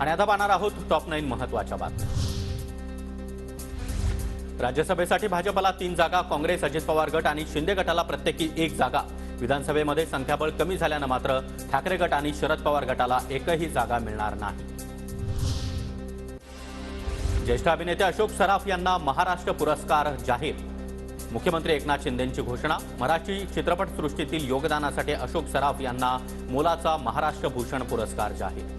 आणि आता पाहणार आहोत टॉप 9 महत्त्वाच्या बातम्या। राज्यसभेसाठी भाजपला 3 जागा, काँग्रेस, अजित पवार गट आणि शिंदे गटाला प्रत्येकी 1 जागा। विधानसभेमध्ये संख्याबळ कमी झाल्याने मात्र ठाकरे गट आणि शरद पवार गटाला एकही जागा मिळणार नाही। ज्येष्ठ अभिनेते अशोक सराफ यांना महाराष्ट्र पुरस्कार जाहीर। मुख्यमंत्री एकनाथ शिंदेंची घोषणा। मराठी चित्रपटसृष्टीतील योगदानासाठी अशोक सराफ यांना मोलाचा महाराष्ट्र भूषण पुरस्कार जाहीर।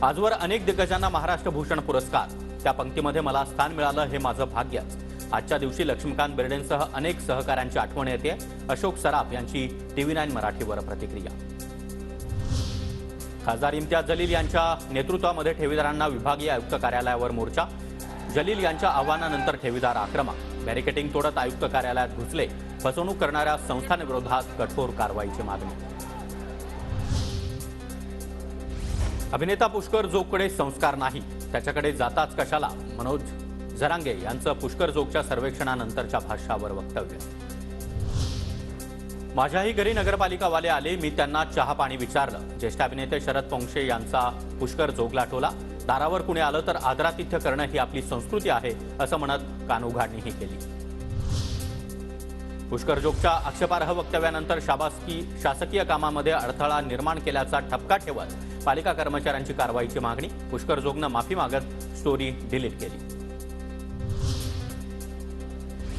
आजवर अनेक दिग्गजांना महाराष्ट्र भूषण पुरस्कार, त्या पंक्तीमध्ये मला स्थान मिळालं हे माझं भाग्यच। आजच्या दिवशी लक्ष्मीकांत बेर्डेंसह अनेक सहकाऱ्यांची आठवण येते। अशोक सराफ यांची TV9 मराठीवर प्रतिक्रिया। खासदार इम्तियाज जलील यांच्या नेतृत्वामध्ये ठेवीदारांना विभागीय आयुक्त कार्यालयावर मोर्चा। जलील यांच्या आव्हानानंतर ठेवीदार आक्रमक, बॅरिकेडिंग तोडत आयुक्त कार्यालयात घुसले। फसवणूक करणाऱ्या संस्थांविरोधात कठोर कारवाईची मागणी। अभिनेता पुष्कर जोगकडे संस्कार नाही, त्याच्याकडे जाताच कशाला? मनोज जरांगे यांचं पुष्कर जोगच्या सर्वेक्षणानंतरच्या भाष्यावर वक्तव्य। माझ्याही घरी नगरपालिकावाले आले, मी त्यांना चहा पाणी विचारलं। ज्येष्ठ अभिनेते शरद पोंक्षे यांचा पुष्कर जोगला टोला। दारावर कुणी आलं तर आदरातिथ्य करणं ही आपली संस्कृती आहे असं म्हणत कानउघाडणीही केली। पुष्कर जोगच्या आक्षेपार्ह वक्तव्यानंतर शासकीय कामामध्ये अडथळा निर्माण केल्याचा ठपका ठेवत पालिका कर्मचाऱ्यांची कारवाईची मागणी। पुष्कर जोगनं माफी मागत स्टोरी डिलीट केली।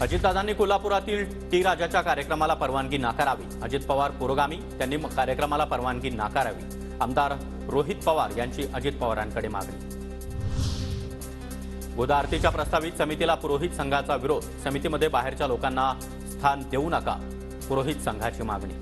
अजितदादांनी कोल्हापुरातील टी राजाच्या कार्यक्रमाला परवानगी नाकारावी। अजित पवार पुरोगामी, त्यांनी कार्यक्रमाला परवानगी नाकारावी। आमदार रोहित पवार यांची अजित पवारांकडे मागणी। गोदा आरतीच्या प्रस्तावित समितीला पुरोहित संघाचा विरोध। समितीमध्ये बाहेरच्या लोकांना स्थान देऊ नका, पुरोहित संघाची मागणी।